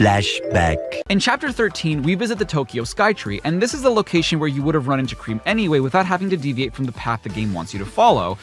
flashback. In Chapter 13, we visit the Tokyo Skytree, and this is the location where you would have run into Cream anyway without having to deviate from the path the game wants you to follow.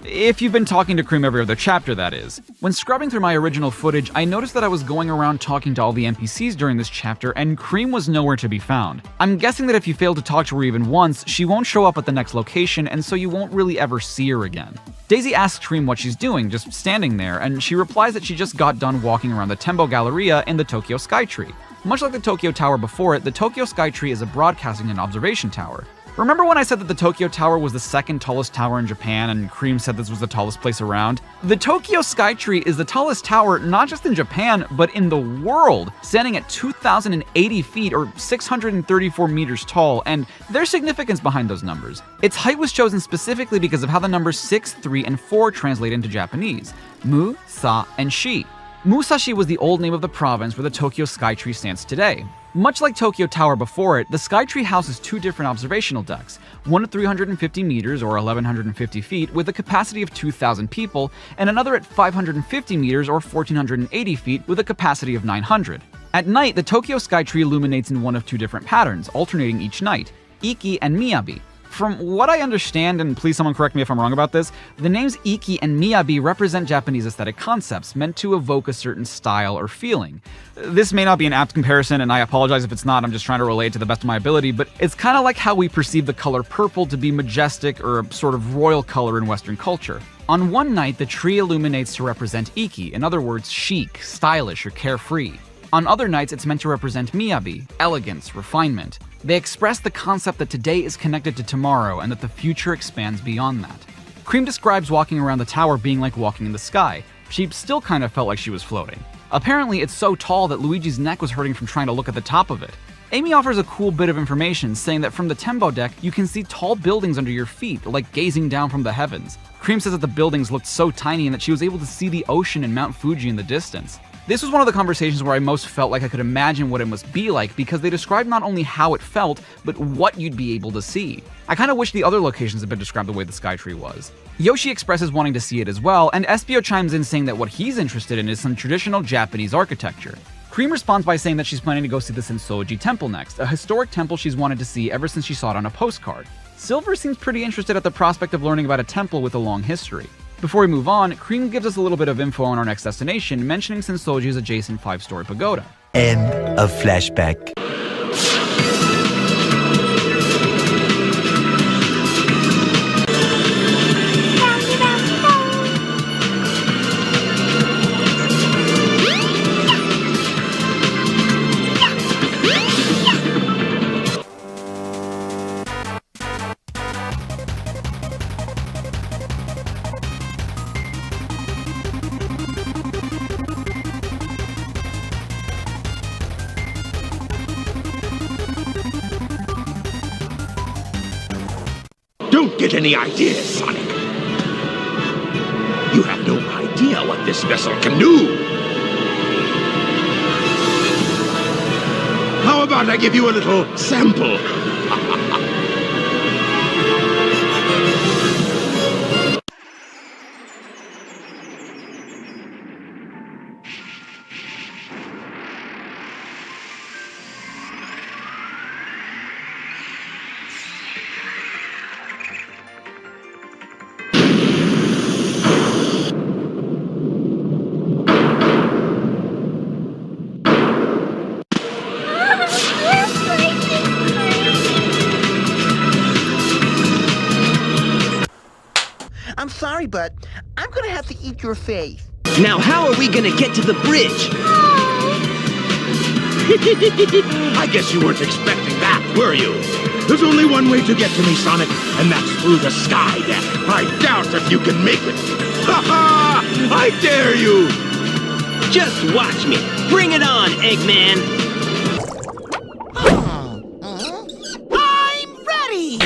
If you've been talking to Cream every other chapter, that is. When scrubbing through my original footage, I noticed that I was going around talking to all the NPCs during this chapter, and Cream was nowhere to be found. I'm guessing that if you fail to talk to her even once, she won't show up at the next location, and so you won't really ever see her again. Daisy asks Cream what she's doing, just standing there, and she replies that she just got done walking around the Tembo Galleria in the Tokyo Skytree. Much like the Tokyo Tower before it, the Tokyo Skytree is a broadcasting and observation tower. Remember when I said that the Tokyo Tower was the second tallest tower in Japan and Cream said this was the tallest place around? The Tokyo Skytree is the tallest tower not just in Japan, but in the world, standing at 2,080 feet or 634 meters tall, and there's significance behind those numbers. Its height was chosen specifically because of how the numbers 6, 3, and 4 translate into Japanese: Mu, Sa, and Shi. Musashi was the old name of the province where the Tokyo Skytree stands today. Much like Tokyo Tower before it, the Skytree houses two different observational decks, one at 350 meters or 1,150 feet with a capacity of 2,000 people, and another at 550 meters or 1,480 feet with a capacity of 900. At night, the Tokyo Skytree illuminates in one of two different patterns, alternating each night: Iki and Miyabi. From what I understand, and please someone correct me if I'm wrong about this, the names Iki and Miyabi represent Japanese aesthetic concepts meant to evoke a certain style or feeling. This may not be an apt comparison, and I apologize if it's not, I'm just trying to relate to the best of my ability, but it's kind of like how we perceive the color purple to be majestic or a sort of royal color in Western culture. On one night, the tree illuminates to represent Iki, in other words, chic, stylish, or carefree. On other nights, it's meant to represent Miyabi, elegance, refinement. They express the concept that today is connected to tomorrow and that the future expands beyond that. Cream describes walking around the tower being like walking in the sky. She still kind of felt like she was floating. Apparently, it's so tall that Luigi's neck was hurting from trying to look at the top of it. Amy offers a cool bit of information, saying that from the Tembo deck, you can see tall buildings under your feet, like gazing down from the heavens. Cream says that the buildings looked so tiny and that she was able to see the ocean and Mount Fuji in the distance. This was one of the conversations where I most felt like I could imagine what it must be like because they described not only how it felt, but what you'd be able to see. I kind of wish the other locations had been described the way the Skytree was. Yoshi expresses wanting to see it as well, and Espio chimes in saying that what he's interested in is some traditional Japanese architecture. Cream responds by saying that she's planning to go see the Sensoji Temple next, a historic temple she's wanted to see ever since she saw it on a postcard. Silver seems pretty interested at the prospect of learning about a temple with a long history. Before we move on, Cream gives us a little bit of info on our next destination, mentioning Sensoji's adjacent 5-story pagoda. End of flashback. Don't get any ideas, Sonic. You have no idea what this vessel can do. How about I give you a little sample? I'm sorry, but I'm gonna have to eat your face. Now how are we gonna get to the bridge? I guess you weren't expecting that, were you? There's only one way to get to me, Sonic, and that's through the sky deck. I doubt if you can make it. Ha ha! I dare you! Just watch me. Bring it on, Eggman. I'm ready!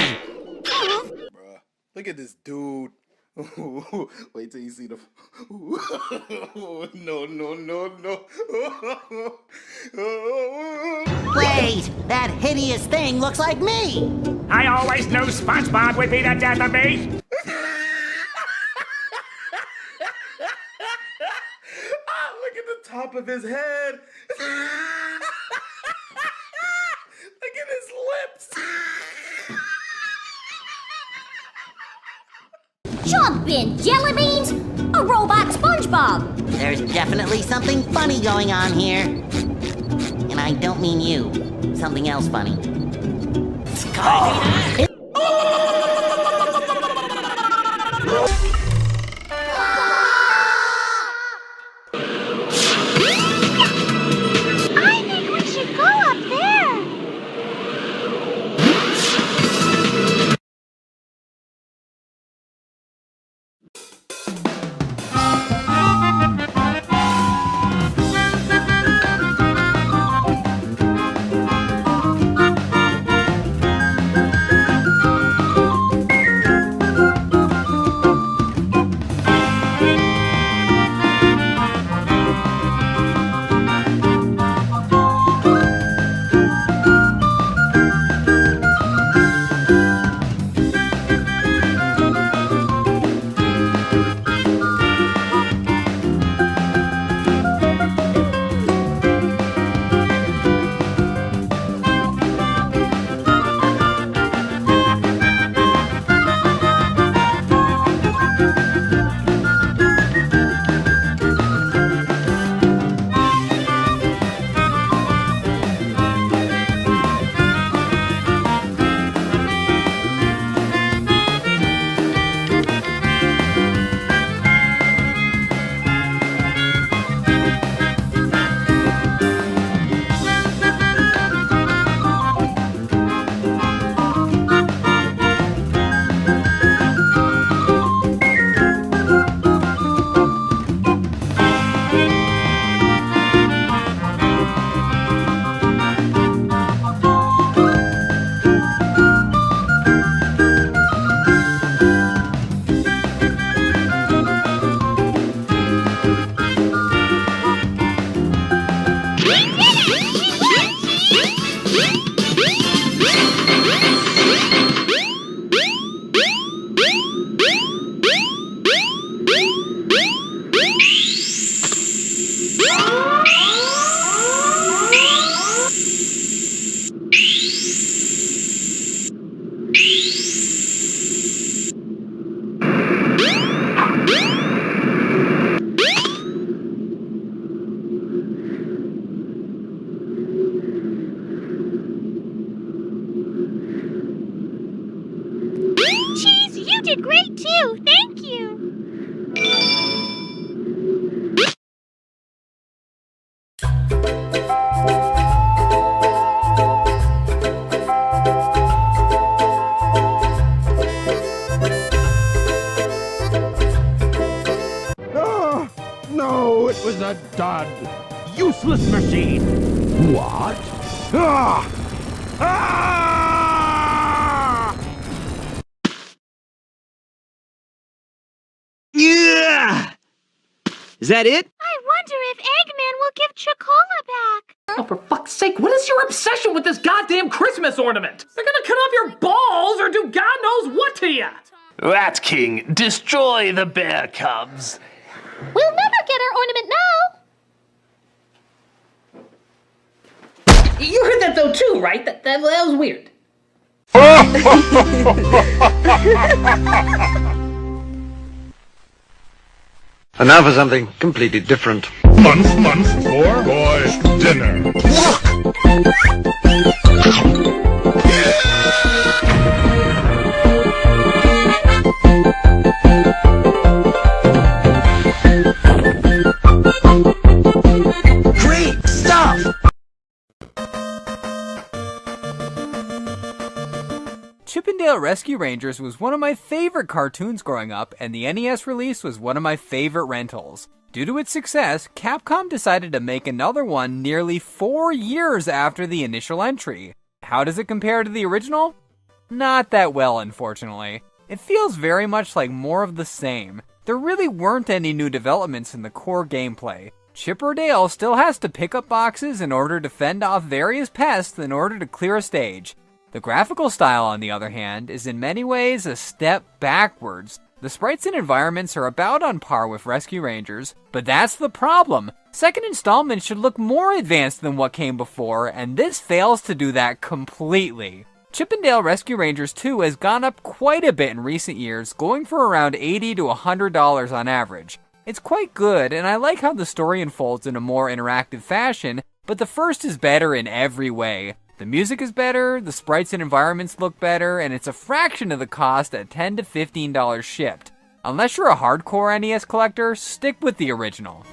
Bruh, look at this dude. Wait till you see the... No, no, no, no. Wait, that hideous thing looks like me! I always knew SpongeBob would be the death of me. Look at the top of his head. Jumpin' jelly beans? A robot SpongeBob. There's definitely something funny going on here. And I don't mean you. Something else funny. Sky I think we should go up there. Cheese, you did great too. Thank you. Oh, no, it was a dud. Useless machine. What? Ah! Ah! Yeah! Is that it? I wonder if Eggman will give Chocola back. Oh, for fuck's sake, what is your obsession with this goddamn Christmas ornament? They're gonna cut off your balls or do God knows what to you! Rat King, destroy the bear cubs. We'll never get our ornament now. You heard that though too, right? That was weird. And now for something completely different. Month for boys dinner. Great stuff! Chip 'n Dale Rescue Rangers was one of my favorite cartoons growing up, and the NES release was one of my favorite rentals. Due to its success, Capcom decided to make another one nearly 4 years after the initial entry. How does it compare to the original? Not that well, unfortunately. It feels very much like more of the same. There really weren't any new developments in the core gameplay. Chipper Dale still has to pick up boxes in order to fend off various pests in order to clear a stage. The graphical style, on the other hand, is in many ways a step backwards. The sprites and environments are about on par with Rescue Rangers, but that's the problem. Second installment should look more advanced than what came before, and this fails to do that completely. Chippendale Rescue Rangers 2 has gone up quite a bit in recent years, going for around $80 to $100 on average. It's quite good, and I like how the story unfolds in a more interactive fashion, but the first is better in every way. The music is better, the sprites and environments look better, and it's a fraction of the cost at $10 to $15 shipped. Unless you're a hardcore NES collector, stick with the original.